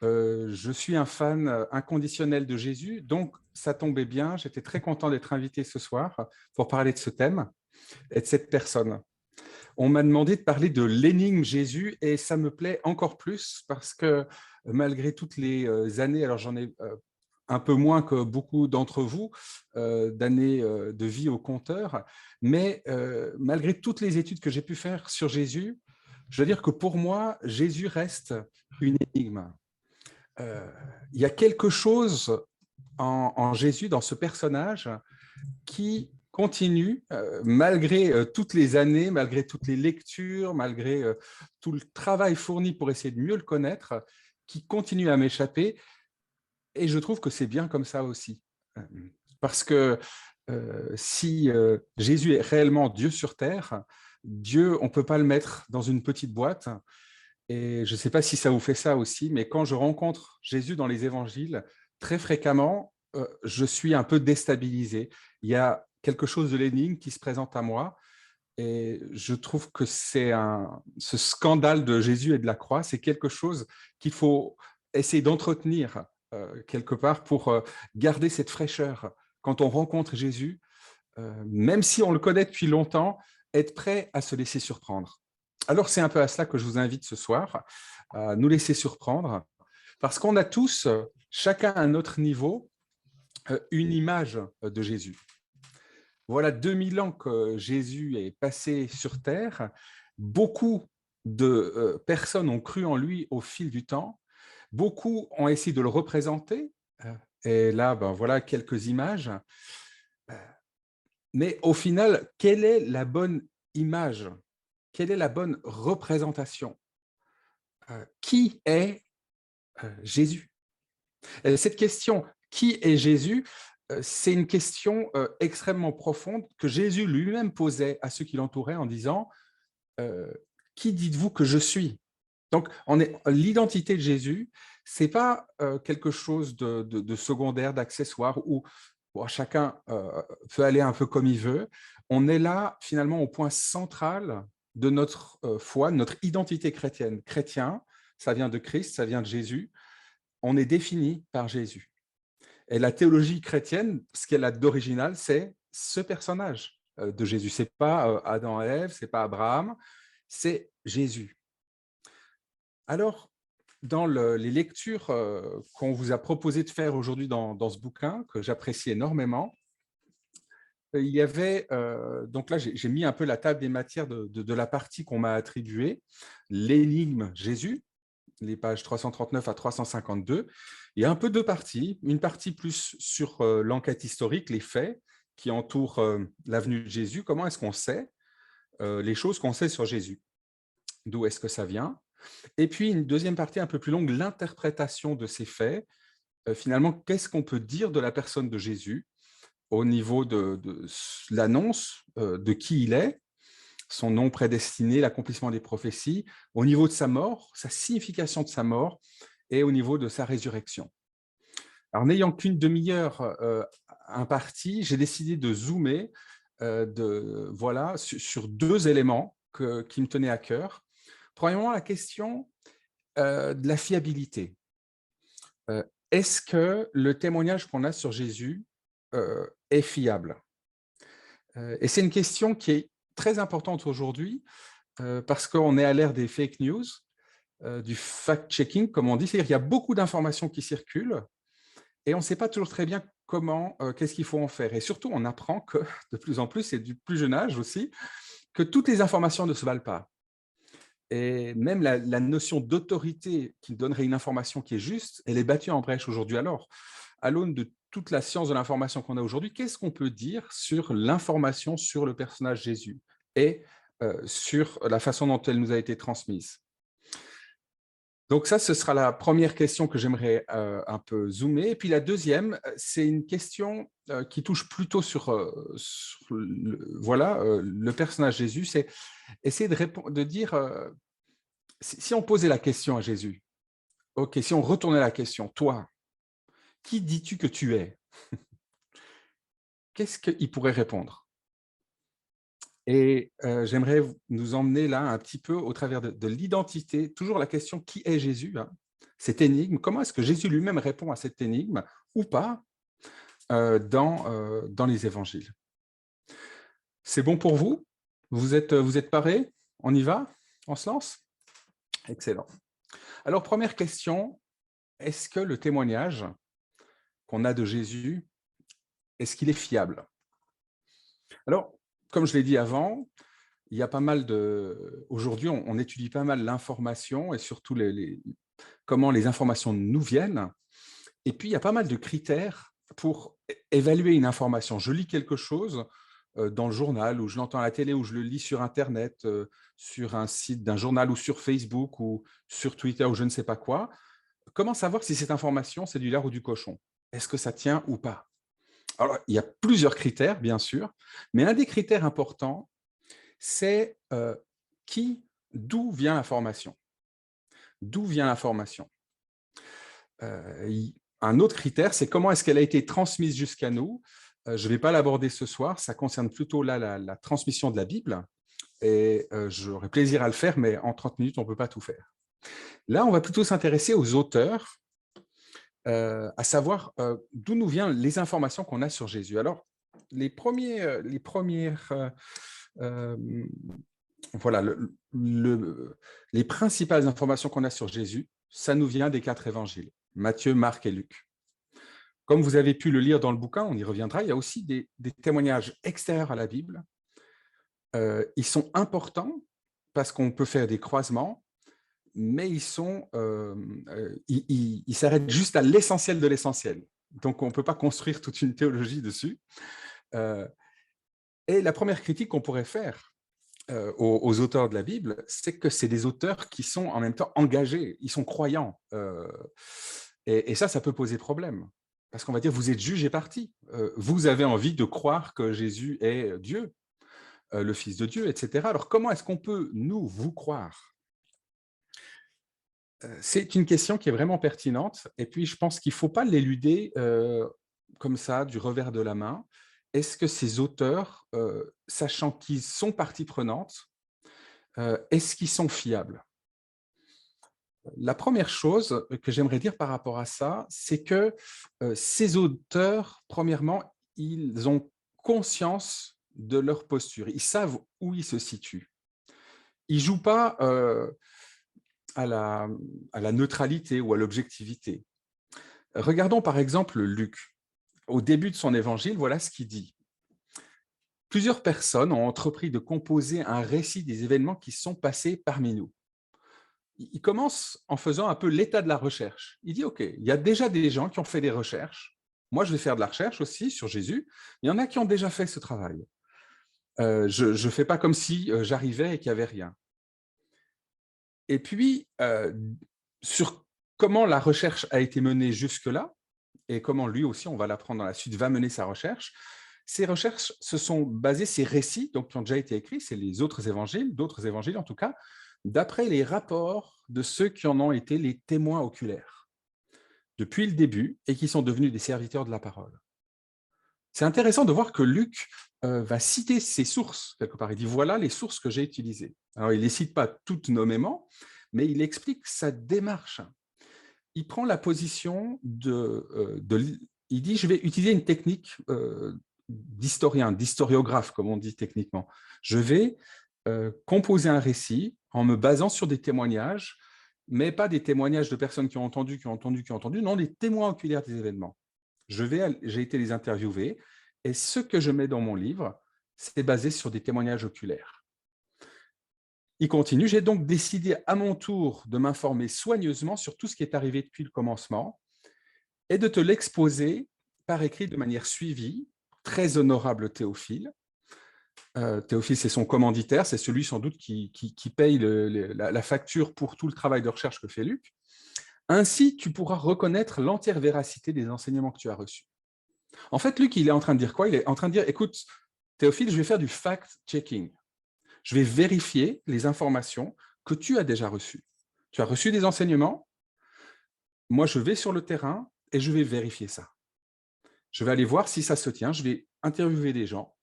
Je suis un fan inconditionnel de Jésus, donc ça tombait bien. J'étais très content d'être invité ce soir pour parler de ce thème et de cette personne. On m'a demandé de parler de l'énigme Jésus et ça me plaît encore plus parce que malgré toutes les années, alors j'en ai un peu moins que beaucoup d'entre vous, d'années de vie au compteur, mais malgré toutes les études que j'ai pu faire sur Jésus, je veux dire que pour moi, Jésus reste une énigme. Il y a quelque chose en Jésus, dans ce personnage, qui continue, malgré toutes les années, malgré toutes les lectures, malgré tout le travail fourni pour essayer de mieux le connaître, qui continue à m'échapper. Et je trouve que c'est bien comme ça aussi. Parce que si Jésus est réellement Dieu sur terre, Dieu, on ne peut pas le mettre dans une petite boîte. Et je ne sais pas si ça vous fait ça aussi, mais quand je rencontre Jésus dans les évangiles, très fréquemment, je suis un peu déstabilisé. Il y a quelque chose de l'énigme qui se présente à moi et je trouve que ce scandale de Jésus et de la croix, c'est quelque chose qu'il faut essayer d'entretenir quelque part pour garder cette fraîcheur. Quand on rencontre Jésus, même si on le connaît depuis longtemps, être prêt à se laisser surprendre. Alors, c'est un peu à cela que je vous invite ce soir, à nous laisser surprendre, parce qu'on a tous, chacun à notre niveau, une image de Jésus. Voilà 2000 ans que Jésus est passé sur Terre. Beaucoup de personnes ont cru en lui au fil du temps. Beaucoup ont essayé de le représenter. Et là, ben, voilà quelques images. Mais au final, quelle est la bonne image? Quelle est la bonne représentation? Qui est Jésus? Cette question, qui est Jésus? C'est une question extrêmement profonde que Jésus lui-même posait à ceux qui l'entouraient en disant qui dites-vous que je suis? Donc, l'identité de Jésus, c'est pas quelque chose de secondaire, d'accessoire, où bon, chacun peut aller un peu comme il veut. On est là, finalement, au point central de notre foi, de notre identité chrétienne. Chrétien, ça vient de Christ, ça vient de Jésus. On est défini par Jésus. Et la théologie chrétienne, ce qu'elle a d'original, c'est ce personnage de Jésus. C'est pas Adam et Ève, c'est pas Abraham, c'est Jésus. Alors, dans les lectures qu'on vous a proposé de faire aujourd'hui dans ce bouquin, que j'apprécie énormément, il y avait, donc là j'ai mis un peu la table des matières de la partie qu'on m'a attribuée, l'énigme Jésus, les pages 339 à 352. Il y a un peu deux parties, une partie plus sur l'enquête historique, les faits qui entourent la venue de Jésus, comment est-ce qu'on sait les choses qu'on sait sur Jésus, d'où est-ce que ça vient. Et puis une deuxième partie un peu plus longue, l'interprétation de ces faits. Finalement, qu'est-ce qu'on peut dire de la personne de Jésus au niveau de l'annonce de qui il est, son nom prédestiné, l'accomplissement des prophéties, au niveau de sa mort, sa signification de sa mort, et au niveau de sa résurrection. Alors, n'ayant qu'une demi-heure impartie, j'ai décidé de zoomer voilà, sur deux éléments qui me tenaient à cœur. Premièrement, la question de la fiabilité. Est-ce que le témoignage qu'on a sur Jésus est fiable? Et c'est une question qui est très importante aujourd'hui parce qu'on est à l'ère des fake news, du fact-checking, comme on dit. C'est-à-dire qu'il y a beaucoup d'informations qui circulent et on ne sait pas toujours très bien comment, qu'est-ce qu'il faut en faire. Et surtout, on apprend que, de plus en plus, et du plus jeune âge aussi, que toutes les informations ne se valent pas. Et même la notion d'autorité qui donnerait une information qui est juste, elle est battue en brèche aujourd'hui. Alors, à l'aune de toute la science de l'information qu'on a aujourd'hui, qu'est-ce qu'on peut dire sur l'information sur le personnage Jésus et sur la façon dont elle nous a été transmise? Donc ça, ce sera la première question que j'aimerais un peu zoomer. Et puis la deuxième, c'est une question qui touche plutôt sur voilà, le personnage Jésus, c'est essayer de dire, si on posait la question à Jésus, ok, si on retournait la question, toi, qui dis-tu que tu es? Qu'est-ce qu'il pourrait répondre? Et j'aimerais nous emmener là un petit peu au travers de l'identité, toujours la question qui est Jésus, hein, cette énigme, comment est-ce que Jésus lui-même répond à cette énigme ou pas dans les évangiles. C'est bon pour vous? Vous êtes parés? On y va? On se lance? Excellent. Alors, première question, est-ce que le témoignage qu'on a de Jésus, est-ce qu'il est fiable? Alors, comme je l'ai dit avant, il y a pas mal de... Aujourd'hui, on étudie pas mal l'information et surtout comment les informations nous viennent. Et puis, il y a pas mal de critères pour évaluer une information. Je lis quelque chose dans le journal, ou je l'entends à la télé, ou je le lis sur Internet, sur un site d'un journal, ou sur Facebook, ou sur Twitter, ou je ne sais pas quoi. Comment savoir si cette information, c'est du lard ou du cochon? Est-ce que ça tient ou pas? Alors, il y a plusieurs critères, bien sûr, mais un des critères importants, c'est d'où vient l'information? D'où vient l'information? Un autre critère, c'est comment est-ce qu'elle a été transmise jusqu'à nous. Je ne vais pas l'aborder ce soir, ça concerne plutôt là, la transmission de la Bible, et j'aurais plaisir à le faire, mais en 30 minutes, on ne peut pas tout faire. Là, on va plutôt s'intéresser aux auteurs, à savoir d'où nous viennent les informations qu'on a sur Jésus. Alors, les premières, voilà, les principales informations qu'on a sur Jésus, ça nous vient des 4 évangiles, Matthieu, Marc et Luc. Comme vous avez pu le lire dans le bouquin, on y reviendra, il y a aussi des témoignages extérieurs à la Bible. Ils sont importants parce qu'on peut faire des croisements, mais ils s'arrêtent juste à l'essentiel de l'essentiel. Donc, on ne peut pas construire toute une théologie dessus. Et la première critique qu'on pourrait faire aux auteurs de la Bible, c'est que c'est des auteurs qui sont en même temps engagés, ils sont croyants. Et ça peut poser problème. Parce qu'on va dire, vous êtes juge et parti. Vous avez envie de croire que Jésus est Dieu, le Fils de Dieu, etc. Alors, comment est-ce qu'on peut, nous, vous croire? C'est une question qui est vraiment pertinente. Et puis, je pense qu'il ne faut pas l'éluder comme ça, du revers de la main. Est-ce que ces auteurs, sachant qu'ils sont partie prenante, est-ce qu'ils sont fiables? La première chose que j'aimerais dire par rapport à ça, c'est que ces auteurs, premièrement, ils ont conscience de leur posture. Ils savent où ils se situent. Ils ne jouent pas à la neutralité ou à l'objectivité. Regardons par exemple Luc. Au début de son évangile, voilà ce qu'il dit. Plusieurs personnes ont entrepris de composer un récit des événements qui sont passés parmi nous. Il commence en faisant un peu l'état de la recherche. Il dit, OK, il y a déjà des gens qui ont fait des recherches. Moi, je vais faire de la recherche aussi sur Jésus. Il y en a qui ont déjà fait ce travail. Je ne fais pas comme si j'arrivais et qu'il n'y avait rien. Et puis, sur comment la recherche a été menée jusque-là, et comment lui aussi, on va l'apprendre dans la suite, va mener sa recherche, ces recherches se sont basées, ces récits donc, qui ont déjà été écrits, c'est les autres évangiles, d'autres évangiles en tout cas, d'après les rapports de ceux qui en ont été les témoins oculaires depuis le début et qui sont devenus des serviteurs de la parole. C'est intéressant de voir que Luc va citer ses sources, quelque part. Il dit, voilà les sources que j'ai utilisées. Alors, il ne les cite pas toutes nommément, mais il explique sa démarche. Il prend la position il dit, je vais utiliser une technique d'historien, d'historiographe, comme on dit techniquement. Je vais composer un récit en me basant sur des témoignages, mais pas des témoignages de personnes qui ont entendu, non, des témoins oculaires des événements. J'ai été les interviewer, et ce que je mets dans mon livre, c'est basé sur des témoignages oculaires. Il continue, j'ai donc décidé à mon tour de m'informer soigneusement sur tout ce qui est arrivé depuis le commencement et de te l'exposer par écrit de manière suivie, très honorable Théophile. Théophile, c'est son commanditaire, c'est celui sans doute qui paye la facture pour tout le travail de recherche que fait Luc. Ainsi, tu pourras reconnaître l'entière véracité des enseignements que tu as reçus. En fait, Luc, il est en train de dire quoi? Il est en train de dire, écoute, Théophile, je vais faire du fact-checking. Je vais vérifier les informations que tu as déjà reçues. Tu as reçu des enseignements, moi je vais sur le terrain et je vais vérifier ça. Je vais aller voir si ça se tient, je vais interviewer des gens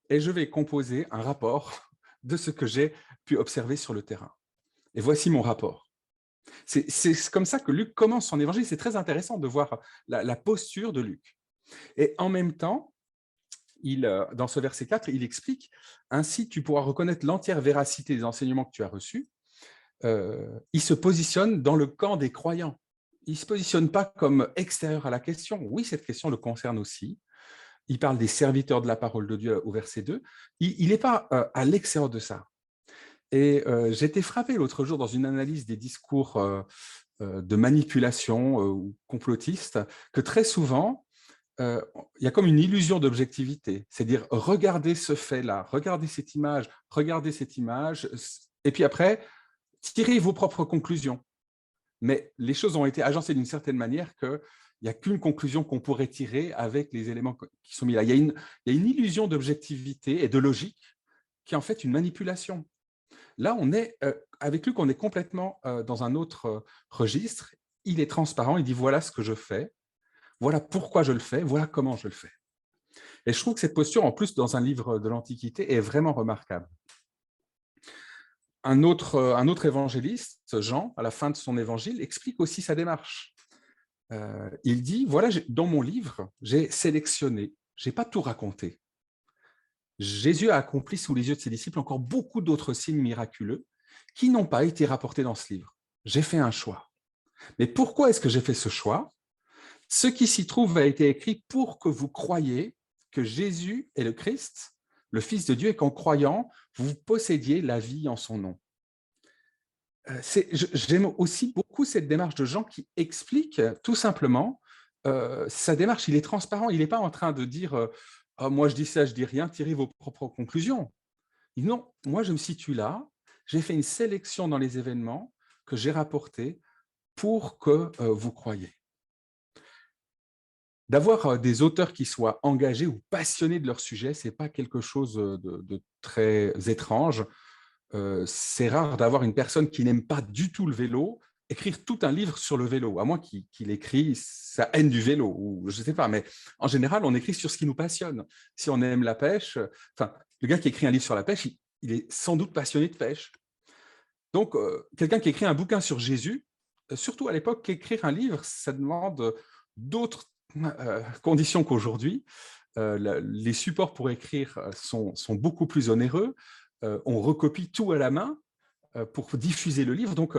et je vais composer un rapport de ce que j'ai pu observer sur le terrain. Et voici mon rapport. C'est comme ça que Luc commence son évangile. C'est très intéressant de voir la posture de Luc. Et en même temps, dans ce verset 4, il explique « Ainsi, tu pourras reconnaître l'entière véracité des enseignements que tu as reçus. » Il se positionne dans le camp des croyants. Il ne se positionne pas comme extérieur à la question. Oui, cette question le concerne aussi. Il parle des serviteurs de la parole de Dieu au verset 2. Il n'est pas à l'extérieur de ça. Et j'ai été frappé l'autre jour dans une analyse des discours de manipulation ou complotistes, que très souvent, il y a comme une illusion d'objectivité. C'est-à-dire, regardez ce fait-là, regardez cette image, et puis après, tirez vos propres conclusions. Mais les choses ont été agencées d'une certaine manière qu'il n'y a qu'une conclusion qu'on pourrait tirer avec les éléments qui sont mis là. Il y a une illusion d'objectivité et de logique qui est en fait une manipulation. Là, avec Luc, on est complètement dans un autre registre. Il est transparent, il dit voilà ce que je fais, voilà pourquoi je le fais, voilà comment je le fais. Et je trouve que cette posture, en plus, dans un livre de l'Antiquité, est vraiment remarquable. Un autre évangéliste, Jean, à la fin de son évangile, explique aussi sa démarche. Il dit, voilà, dans mon livre, j'ai sélectionné, je n'ai pas tout raconté. Jésus a accompli sous les yeux de ses disciples encore beaucoup d'autres signes miraculeux qui n'ont pas été rapportés dans ce livre. J'ai fait un choix. Mais pourquoi est-ce que j'ai fait ce choix? Ce qui s'y trouve a été écrit pour que vous croyiez que Jésus est le Christ, le Fils de Dieu, et qu'en croyant, vous possédiez la vie en son nom. J'aime aussi beaucoup cette démarche de Jean qui explique tout simplement sa démarche. Il est transparent, il n'est pas en train de dire oh, moi je dis ça, je dis rien, tirez vos propres conclusions. Non, moi je me situe là, j'ai fait une sélection dans les événements que j'ai rapportés pour que vous croyiez. D'avoir des auteurs qui soient engagés ou passionnés de leur sujet, ce n'est pas quelque chose de très étrange. C'est rare d'avoir une personne qui n'aime pas du tout le vélo écrire tout un livre sur le vélo, à moins qu'il écrit sa haine du vélo, ou je ne sais pas, mais en général, on écrit sur ce qui nous passionne. Si on aime la pêche, enfin, le gars qui écrit un livre sur la pêche, il est sans doute passionné de pêche. Donc, quelqu'un qui écrit un bouquin sur Jésus, surtout à l'époque, qu'écrire un livre, ça demande d'autres conditions qu'aujourd'hui. Les supports pour écrire sont beaucoup plus onéreux. On recopie tout à la main pour diffuser le livre. Donc,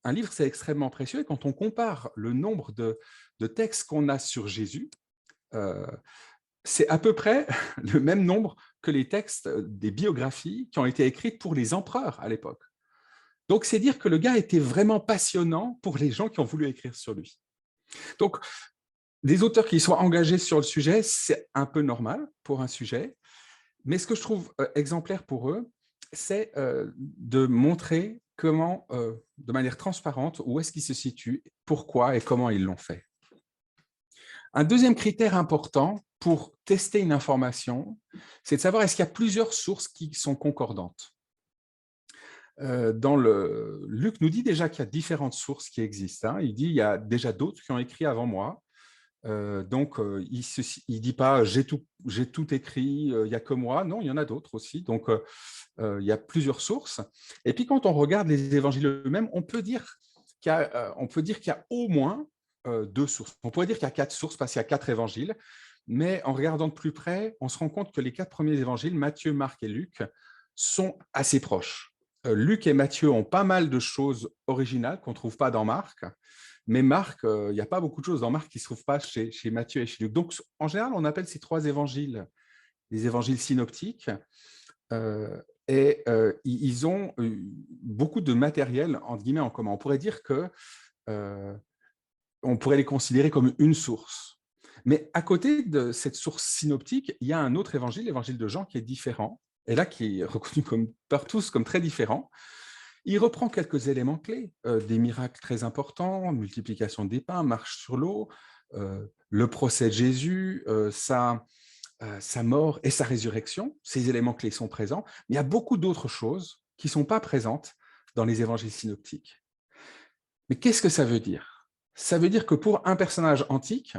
un livre, c'est extrêmement précieux. Et quand on compare le nombre de textes qu'on a sur Jésus, c'est à peu près le même nombre que les textes des biographies qui ont été écrites pour les empereurs à l'époque. Donc, c'est dire que le gars était vraiment passionnant pour les gens qui ont voulu écrire sur lui. Donc, des auteurs qui soient engagés sur le sujet, c'est un peu normal pour un sujet. Mais ce que je trouve exemplaire pour eux, c'est de montrer comment, de manière transparente, où est-ce qu'ils se situent, pourquoi et comment ils l'ont fait. Un deuxième critère important pour tester une information, c'est de savoir est-ce qu'il y a plusieurs sources qui sont concordantes. Luc nous dit déjà qu'il y a différentes sources qui existent. Hein. Il dit qu'il y a déjà d'autres qui ont écrit avant moi. Donc, il ne dit pas j'ai tout écrit, il n'y a que moi. Non, il y en a d'autres aussi. Donc, il y a plusieurs sources. Et puis, quand on regarde les évangiles eux-mêmes, on peut dire qu'il y a au moins 2 sources. On pourrait dire qu'il y a 4 sources parce qu'il y a 4 évangiles. Mais en regardant de plus près, on se rend compte que les 4 premiers évangiles, Matthieu, Marc et Luc, sont assez proches. Luc et Matthieu ont pas mal de choses originales qu'on ne trouve pas dans Marc. Mais Marc, il n'y a pas beaucoup de choses dans Marc qui ne se trouvent pas chez Matthieu et chez Luc. Donc, en général, on appelle ces 3 évangiles les évangiles synoptiques. Ils ont beaucoup de matériel, entre guillemets, en commun. On pourrait dire on pourrait les considérer comme une source. Mais à côté de cette source synoptique, il y a un autre évangile, l'évangile de Jean, qui est différent, et là, qui est reconnu par tous comme très différent. Il reprend quelques éléments clés, des miracles très importants, multiplication des pains, marche sur l'eau, le procès de Jésus, sa mort et sa résurrection. Ces éléments clés sont présents, mais il y a beaucoup d'autres choses qui ne sont pas présentes dans les évangiles synoptiques. Mais qu'est-ce que ça veut dire? Ça veut dire que pour un personnage antique,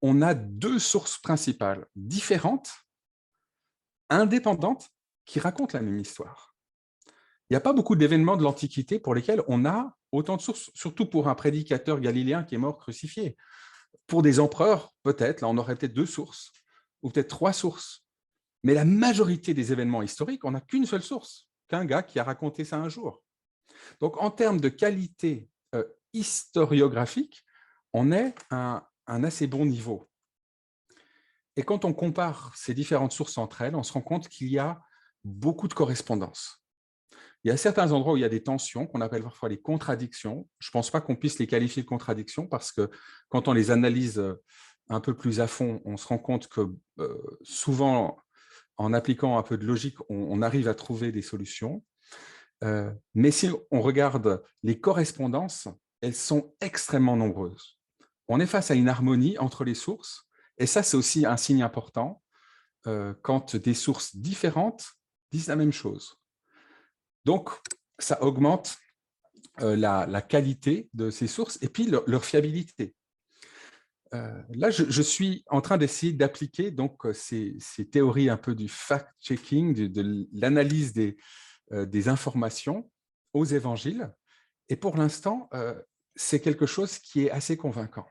on a 2 sources principales différentes, indépendantes, qui racontent la même histoire. Il n'y a pas beaucoup d'événements de l'Antiquité pour lesquels on a autant de sources, surtout pour un prédicateur galiléen qui est mort crucifié. Pour des empereurs, peut-être, là on aurait peut-être 2 sources, ou peut-être 3 sources. Mais la majorité des événements historiques, on n'a qu'une seule source, qu'un gars qui a raconté ça un jour. Donc en termes de qualité historiographique, on est à un assez bon niveau. Et quand on compare ces différentes sources entre elles, on se rend compte qu'il y a beaucoup de correspondances. Il y a certains endroits où il y a des tensions, qu'on appelle parfois les contradictions. Je ne pense pas qu'on puisse les qualifier de contradictions parce que quand on les analyse un peu plus à fond, on se rend compte que souvent, en appliquant un peu de logique, on arrive à trouver des solutions. Mais si on regarde les correspondances, elles sont extrêmement nombreuses. On est face à une harmonie entre les sources, et ça, c'est aussi un signe important quand des sources différentes disent la même chose. Donc, ça augmente la qualité de ces sources et puis leur fiabilité. Là, je suis en train d'essayer d'appliquer donc ces théories un peu du fact-checking, de l'analyse des informations aux évangiles. Et pour l'instant, c'est quelque chose qui est assez convaincant.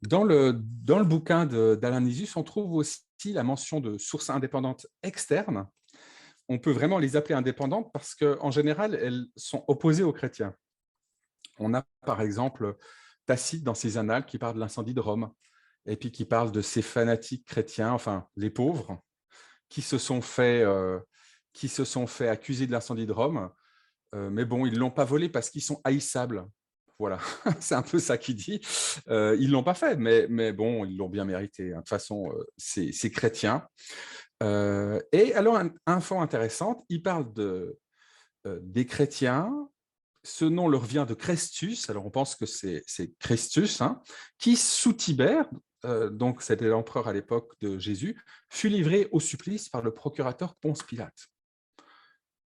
Dans le bouquin d'Alain Nisius, on trouve aussi la mention de sources indépendantes externes. On peut vraiment les appeler indépendantes parce qu'en général, elles sont opposées aux chrétiens. On a par exemple Tacite dans ses Annales qui parle de l'incendie de Rome et puis qui parle de ces fanatiques chrétiens, enfin les pauvres, qui se sont fait accuser de l'incendie de Rome. Mais bon, ils ne l'ont pas volé parce qu'ils sont haïssables. Voilà, c'est un peu ça qu'il dit. Ils ne l'ont pas fait, mais bon, ils l'ont bien mérité. De toute façon, c'est chrétien. Et alors, un fond intéressant, il parle des chrétiens. Ce nom leur vient de Chrestus, alors on pense que c'est Christus, hein, qui, sous Tibère, donc c'était l'empereur à l'époque de Jésus, fut livré au supplice par le procurateur Ponce Pilate.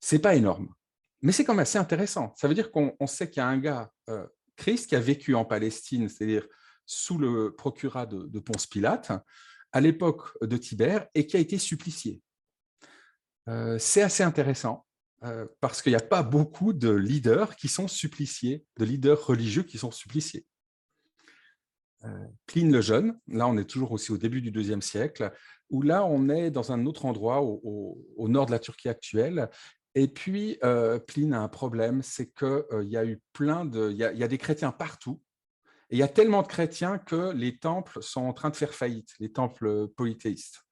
C'est pas énorme, mais c'est quand même assez intéressant. Ça veut dire qu'on sait qu'il y a un gars, Christ, qui a vécu en Palestine, c'est-à-dire sous le procurat de Ponce Pilate, à l'époque de Tibère, et qui a été supplicié. C'est assez intéressant parce qu'il n'y a pas beaucoup de leaders qui sont suppliciés, de leaders religieux qui sont suppliciés. Pline le Jeune, là on est toujours aussi au début du IIe siècle, où là on est dans un autre endroit au nord de la Turquie actuelle. Et puis Pline a un problème, c'est qu'il y a eu il y a des chrétiens partout. Et il y a tellement de chrétiens que les temples sont en train de faire faillite, les temples polythéistes.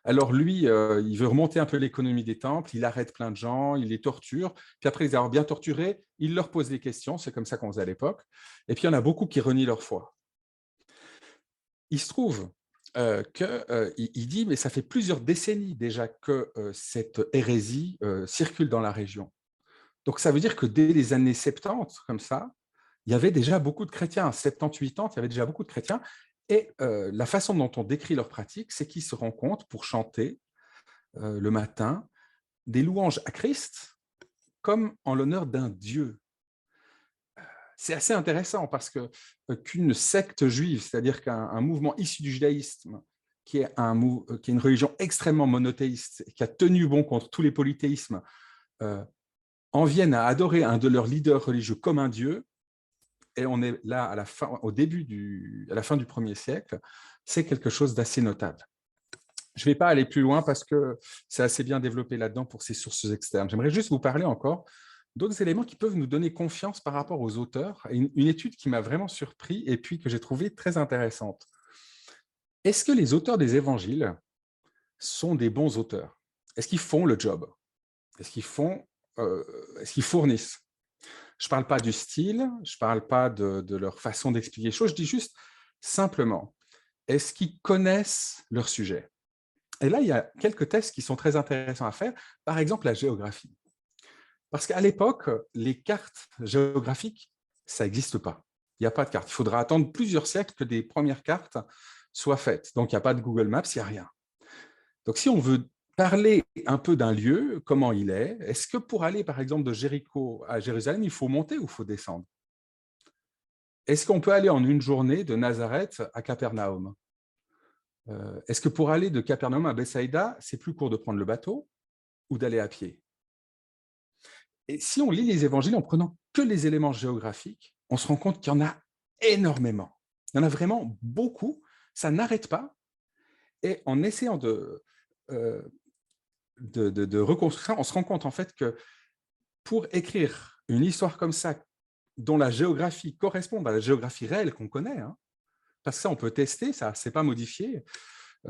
Alors lui, il veut remonter un peu l'économie des temples, il arrête plein de gens, il les torture, puis après les avoir bien torturés, il leur pose des questions, c'est comme ça qu'on faisait à l'époque, et puis il y en a beaucoup qui renient leur foi. Il se trouve qu'il dit, mais ça fait plusieurs décennies déjà que cette hérésie circule dans la région. Donc ça veut dire que dès les années 70, comme ça, il y avait déjà beaucoup de chrétiens. 70, 80, il y avait déjà beaucoup de chrétiens. Et la façon dont on décrit leur pratique, c'est qu'ils se rencontrent pour chanter le matin des louanges à Christ comme en l'honneur d'un Dieu. C'est assez intéressant parce que qu'une secte juive, c'est-à-dire qu'un mouvement issu du judaïsme, qui est une religion extrêmement monothéiste, qui a tenu bon contre tous les polythéismes, en viennent à adorer un de leurs leaders religieux comme un Dieu, et on est là à la fin, à la fin du 1er siècle, c'est quelque chose d'assez notable. Je ne vais pas aller plus loin parce que c'est assez bien développé là-dedans pour ces sources externes. J'aimerais juste vous parler encore d'autres éléments qui peuvent nous donner confiance par rapport aux auteurs. Une étude qui m'a vraiment surpris et puis que j'ai trouvée très intéressante. Est-ce que les auteurs des évangiles sont des bons auteurs? Est-ce qu'ils font le job? Est-ce qu'ils fournissent? Je ne parle pas du style, je ne parle pas de leur façon d'expliquer les choses, je dis juste simplement, est-ce qu'ils connaissent leur sujet? Et là, il y a quelques tests qui sont très intéressants à faire, par exemple la géographie. Parce qu'à l'époque, les cartes géographiques, ça n'existe pas. Il n'y a pas de carte. Il faudra attendre plusieurs siècles que des premières cartes soient faites. Donc, il n'y a pas de Google Maps, il n'y a rien. Donc, si on veut parler un peu d'un lieu, comment il est-ce que pour aller, par exemple, de Jéricho à Jérusalem, il faut monter ou il faut descendre? Est-ce qu'on peut aller en une journée de Nazareth à Capernaum? Est-ce que pour aller de Capernaum à Bethsaïda, c'est plus court de prendre le bateau ou d'aller à pied? Et si on lit les évangiles en prenant que les éléments géographiques, on se rend compte qu'il y en a énormément. Il y en a vraiment beaucoup, ça n'arrête pas. Et en essayant euh, de reconstruire ça, on se rend compte en fait que pour écrire une histoire comme ça, dont la géographie correspond à la géographie réelle qu'on connaît, hein, parce que ça, on peut tester, ça, c'est pas modifié.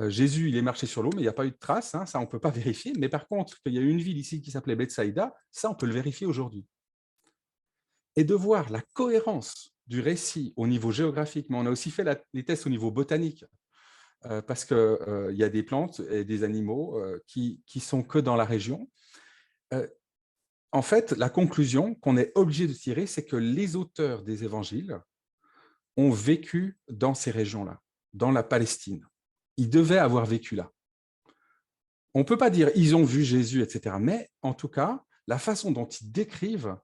Jésus, il est marché sur l'eau, mais il n'y a pas eu de traces, hein, ça, on ne peut pas vérifier. Mais par contre, qu'il y a une ville ici qui s'appelait Bethsaïda, ça, on peut le vérifier aujourd'hui. Et de voir la cohérence du récit au niveau géographique, mais on a aussi fait les tests au niveau botanique, parce qu'il y a des plantes et des animaux qui sont que dans la région. En fait, la conclusion qu'on est obligé de tirer, c'est que les auteurs des évangiles ont vécu dans ces régions-là, dans la Palestine. Ils devaient avoir vécu là. On ne peut pas dire ils ont vu Jésus, etc. Mais en tout cas, la façon dont ils décrivent,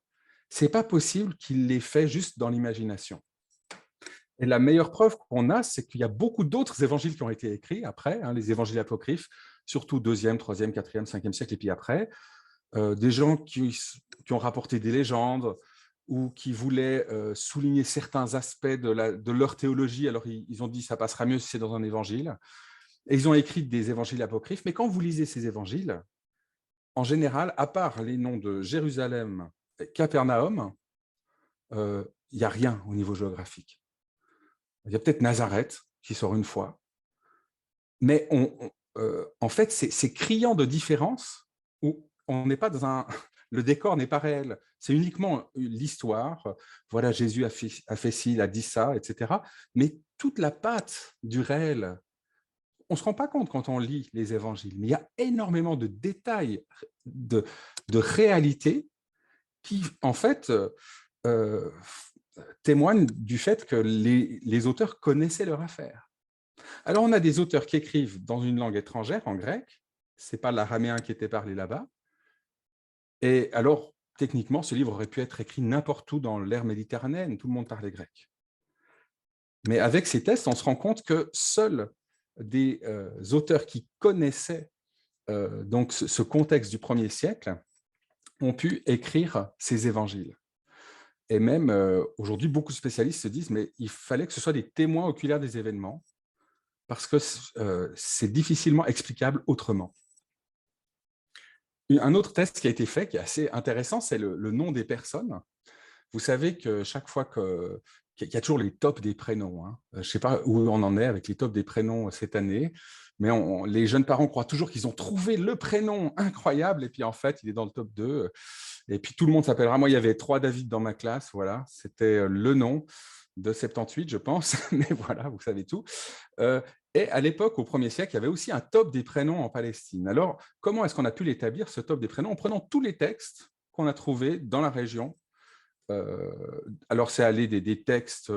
ce n'est pas possible qu'ils l'aient fait juste dans l'imagination. Et la meilleure preuve qu'on a, c'est qu'il y a beaucoup d'autres évangiles qui ont été écrits après, hein, les évangiles apocryphes, surtout 2e, 3e, 4e, 5e siècle, et puis après, des gens qui ont rapporté des légendes ou qui voulaient souligner certains aspects de leur théologie. Alors, ils ont dit ça passera mieux si c'est dans un évangile. Et ils ont écrit des évangiles apocryphes. Mais quand vous lisez ces évangiles, en général, à part les noms de Jérusalem et Capernaum, il n'y a rien au niveau géographique. Il y a peut-être Nazareth qui sort une fois. Mais en fait, c'est criant de différence où on n'est pas dans un... Le décor n'est pas réel. C'est uniquement l'histoire. Voilà, Jésus a fait ci, il a dit ça, etc. Mais toute la patte du réel, on ne se rend pas compte quand on lit les évangiles, mais il y a énormément de détails, de réalité qui, en fait, euh, témoignent du fait que les auteurs connaissaient leur affaire. Alors, on a des auteurs qui écrivent dans une langue étrangère, en grec. Ce n'est pas l'araméen qui était parlé là-bas. Et alors, techniquement, ce livre aurait pu être écrit n'importe où dans l'ère méditerranéenne. Tout le monde parlait grec. Mais avec ces tests, on se rend compte que seuls des auteurs qui connaissaient donc ce contexte du 1er siècle ont pu écrire ces évangiles. Et même aujourd'hui, beaucoup de spécialistes se disent mais il fallait que ce soit des témoins oculaires des événements parce que c'est difficilement explicable autrement. Un autre test qui a été fait, qui est assez intéressant, c'est le nom des personnes. Vous savez que chaque fois qu'il y a toujours les tops des prénoms, hein. Je ne sais pas où on en est avec les tops des prénoms cette année, mais les jeunes parents croient toujours qu'ils ont trouvé le prénom incroyable, et puis en fait, il est dans le top 2. Et puis tout le monde s'appellera. Moi, il y avait 3 David dans ma classe, voilà, c'était le nom de 78, je pense, mais voilà, vous savez tout. Et à l'époque, au 1er siècle, il y avait aussi un top des prénoms en Palestine. Alors, comment est-ce qu'on a pu l'établir, ce top des prénoms? En prenant tous les textes qu'on a trouvés dans la région. Alors, c'est allé des textes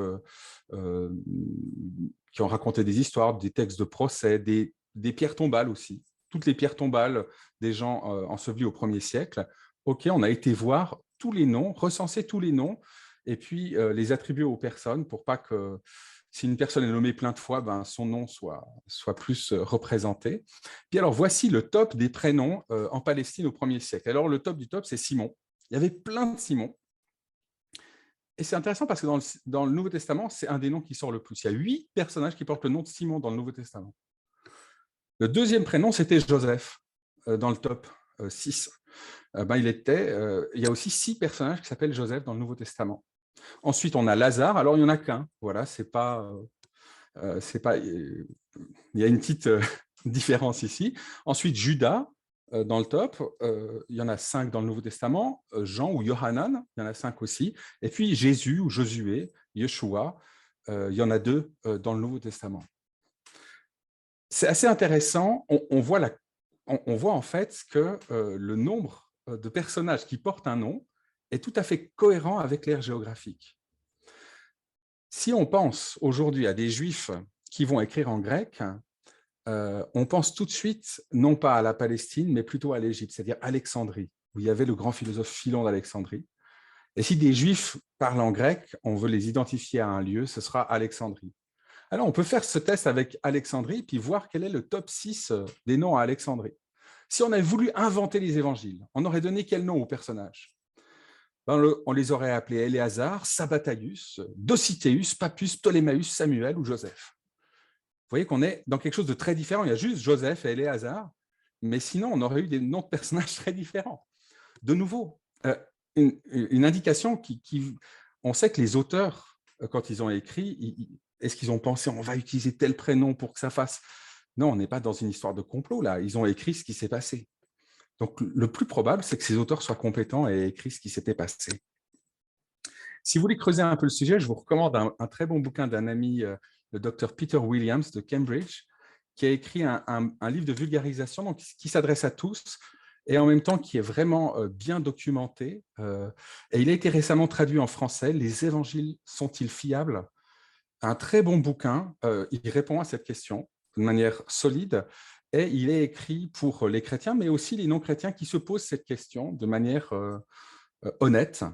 qui ont raconté des histoires, des textes de procès, des pierres tombales aussi. Toutes les pierres tombales des gens ensevelis au 1er siècle. OK, on a été voir tous les noms, recenser tous les noms, et puis les attribuer aux personnes pour pas que, si une personne est nommée plein de fois, ben, son nom soit plus représenté. Puis alors, voici le top des prénoms en Palestine au 1er siècle. Alors, le top du top, c'est Simon. Il y avait plein de Simon. Et c'est intéressant parce que dans le Nouveau Testament, c'est un des noms qui sort le plus. Il y a 8 personnages qui portent le nom de Simon dans le Nouveau Testament. Le deuxième prénom, c'était Joseph, dans le top 6. Il y a aussi 6 personnages qui s'appellent Joseph dans le Nouveau Testament. Ensuite, on a Lazare. Alors, il n'y en a qu'un. Voilà, c'est pas, il y a une petite différence ici. Ensuite, Judas, dans le top, il y en a 5 dans le Nouveau Testament. Jean ou Yohanan, il y en a 5 aussi. Et puis Jésus ou Josué, Yeshua, il y en a 2 dans le Nouveau Testament. C'est assez intéressant. On voit en fait que le nombre de personnages qui portent un nom est tout à fait cohérent avec l'ère géographique. Si on pense aujourd'hui à des Juifs qui vont écrire en grec, on pense tout de suite, non pas à la Palestine, mais plutôt à l'Égypte, c'est-à-dire Alexandrie, où il y avait le grand philosophe Philon d'Alexandrie. Et si des Juifs parlent en grec, on veut les identifier à un lieu, ce sera Alexandrie. Alors, on peut faire ce test avec Alexandrie, puis voir quel est le top 6 des noms à Alexandrie. Si on avait voulu inventer les évangiles, on aurait donné quel nom aux personnages? On les aurait appelés Éléazar, Sabbataius, Dosithéus, Pappus, Ptolémaeus, Samuel ou Joseph. Vous voyez qu'on est dans quelque chose de très différent. Il y a juste Joseph et Éléazar, mais sinon, on aurait eu des noms de personnages très différents. De nouveau, une indication on sait que les auteurs, quand ils ont écrit, est-ce qu'ils ont pensé on va utiliser tel prénom pour que ça fasse? Non, on n'est pas dans une histoire de complot là. Ils ont écrit ce qui s'est passé. Donc, le plus probable, c'est que ces auteurs soient compétents et aient écrit ce qui s'était passé. Si vous voulez creuser un peu le sujet, je vous recommande un très bon bouquin d'un ami, le docteur Peter Williams de Cambridge, qui a écrit un livre de vulgarisation donc, qui s'adresse à tous et en même temps qui est vraiment bien documenté. Et il a été récemment traduit en français. Les évangiles sont-ils fiables? Un très bon bouquin. Il répond à cette question de manière solide. Et il est écrit pour les chrétiens, mais aussi les non-chrétiens qui se posent cette question de manière honnête.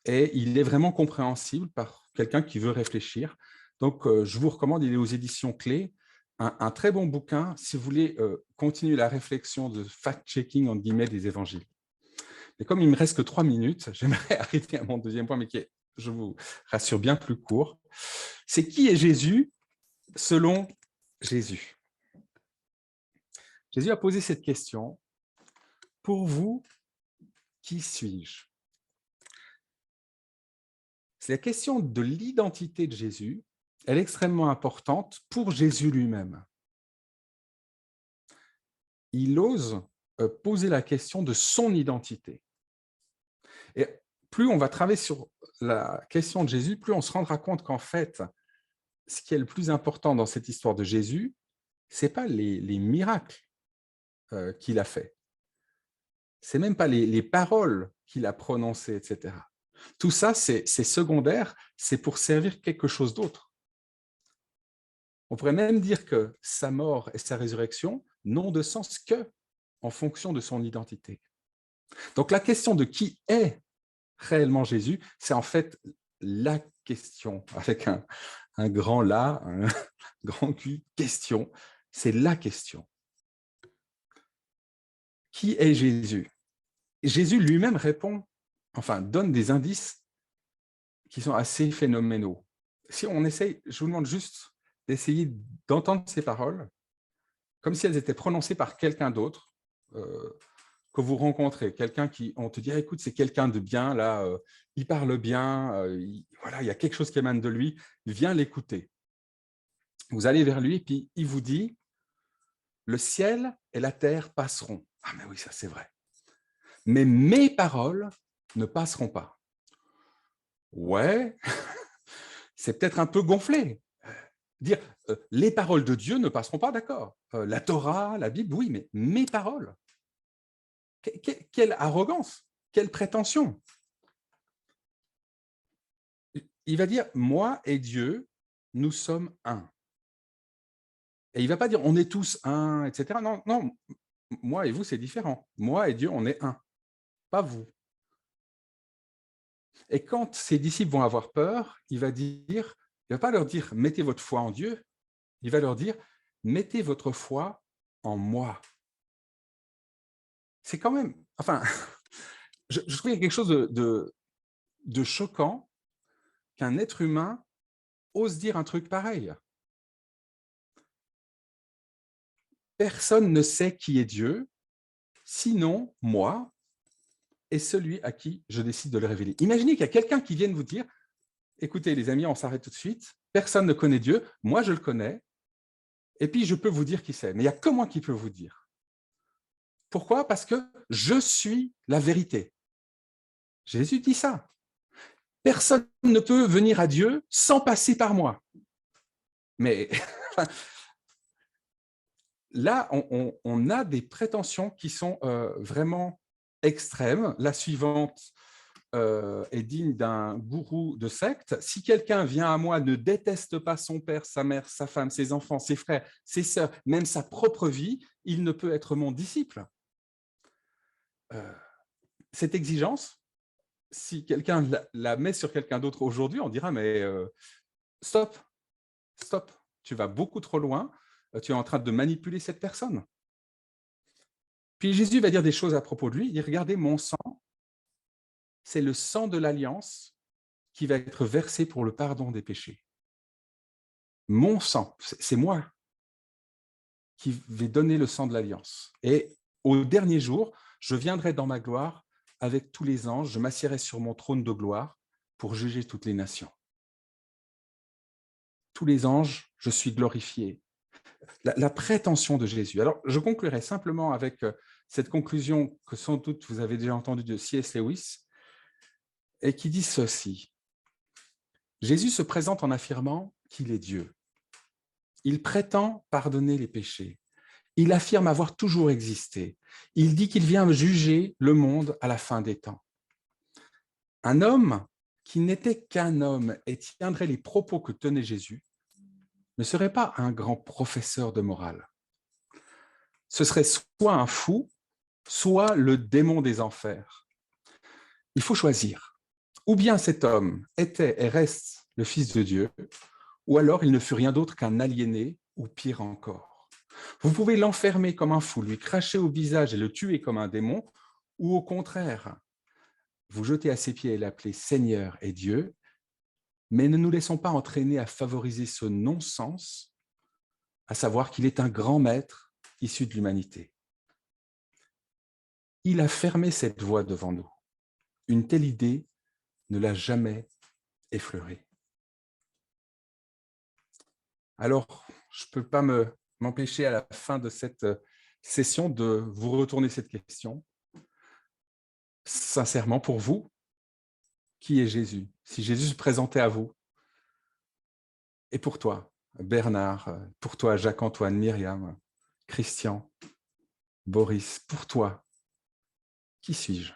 Et il est vraiment compréhensible par quelqu'un qui veut réfléchir. Donc, je vous recommande, il est aux éditions Clés, un très bon bouquin si vous voulez continuer la réflexion de fact-checking, entre guillemets, des évangiles. Et comme il me reste que 3 minutes, j'aimerais arriver à mon deuxième point, mais qui est, je vous rassure, bien plus court. C'est qui est Jésus selon Jésus? Jésus a posé cette question. Pour vous, qui suis-je? C'est la question de l'identité de Jésus. Elle est extrêmement importante pour Jésus lui-même. Il ose poser la question de son identité. Et plus on va travailler sur la question de Jésus, plus on se rendra compte qu'en fait, ce qui est le plus important dans cette histoire de Jésus, ce n'est pas les miracles qu'il a faits. Ce n'est même pas les paroles qu'il a prononcées, etc. Tout ça, c'est secondaire, c'est pour servir quelque chose d'autre. On pourrait même dire que sa mort et sa résurrection n'ont de sens que en fonction de son identité. Donc la question de qui est réellement Jésus, c'est en fait la question, avec un grand là, un grand Q, question, c'est la question. Qui est Jésus? Jésus lui-même répond, enfin donne des indices qui sont assez phénoménaux. Si on essaye, je vous demande juste d'essayer d'entendre ces paroles comme si elles étaient prononcées par quelqu'un d'autre que vous rencontrez, quelqu'un qui, on te dit, ah, écoute, c'est quelqu'un de bien, là, il parle bien, voilà, il y a quelque chose qui émane de lui, viens l'écouter. Vous allez vers lui, et puis il vous dit, le ciel et la terre passeront. Ah, mais oui, ça c'est vrai. Mais mes paroles ne passeront pas. Ouais, c'est peut-être un peu gonflé. Dire, les paroles de Dieu ne passeront pas, d'accord. La Torah, la Bible, oui, mais mes paroles. Quelle arrogance, quelle prétention. Il va dire, moi et Dieu, nous sommes un. Et il ne va pas dire, on est tous un, etc. Non, non, moi et vous, c'est différent. Moi et Dieu, on est un, pas vous. Et quand ses disciples vont avoir peur, il va va pas leur dire, mettez votre foi en Dieu, il va leur dire, mettez votre foi en moi. C'est quand même, enfin, je trouve qu'il y a quelque chose de choquant qu'un être humain ose dire un truc pareil. Personne ne sait qui est Dieu, sinon moi et celui à qui je décide de le révéler. Imaginez qu'il y a quelqu'un qui vienne vous dire, écoutez les amis, on s'arrête tout de suite, personne ne connaît Dieu, moi je le connais, et puis je peux vous dire qui c'est, mais il n'y a que moi qui peux vous dire. Pourquoi? Parce que je suis la vérité. Jésus dit ça. Personne ne peut venir à Dieu sans passer par moi. Mais là, on a des prétentions qui sont vraiment extrêmes. La suivante est digne d'un gourou de secte. Si quelqu'un vient à moi, ne déteste pas son père, sa mère, sa femme, ses enfants, ses frères, ses sœurs, même sa propre vie, il ne peut être mon disciple. Cette exigence, si quelqu'un la met sur quelqu'un d'autre aujourd'hui, on dira, mais stop, stop, tu vas beaucoup trop loin, tu es en train de manipuler cette personne. Puis Jésus va dire des choses à propos de lui, il dit, regardez mon sang, c'est le sang de l'alliance qui va être versé pour le pardon des péchés. Mon sang, c'est moi qui vais donner le sang de l'alliance. Et au dernier jour, je viendrai dans ma gloire avec tous les anges, je m'assiérai sur mon trône de gloire pour juger toutes les nations. Tous les anges, je suis glorifié. La prétention de Jésus. Alors, je conclurai simplement avec cette conclusion que sans doute vous avez déjà entendue de C.S. Lewis, et qui dit ceci. Jésus se présente en affirmant qu'il est Dieu. Il prétend pardonner les péchés. Il affirme avoir toujours existé. Il dit qu'il vient juger le monde à la fin des temps. Un homme qui n'était qu'un homme et tiendrait les propos que tenait Jésus ne serait pas un grand professeur de morale. Ce serait soit un fou, soit le démon des enfers. Il faut choisir. Ou bien cet homme était et reste le Fils de Dieu, ou alors il ne fut rien d'autre qu'un aliéné, ou pire encore. Vous pouvez l'enfermer comme un fou, lui cracher au visage et le tuer comme un démon, ou au contraire, vous jeter à ses pieds et l'appeler Seigneur et Dieu, mais ne nous laissons pas entraîner à favoriser ce non-sens, à savoir qu'il est un grand maître issu de l'humanité. Il a fermé cette voie devant nous. Une telle idée ne l'a jamais effleurée. Alors, je ne peux pas m'empêcher à la fin de cette session de vous retourner cette question. Sincèrement, pour vous, qui est Jésus? Si Jésus se présentait à vous, et pour toi, Bernard, pour toi, Jacques-Antoine, Myriam, Christian, Boris, pour toi, qui suis-je?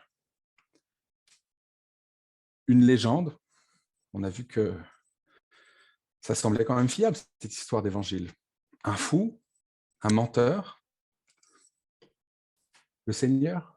Une légende? On a vu que ça semblait quand même fiable, cette histoire d'évangile. Un fou? Un menteur? Le Seigneur?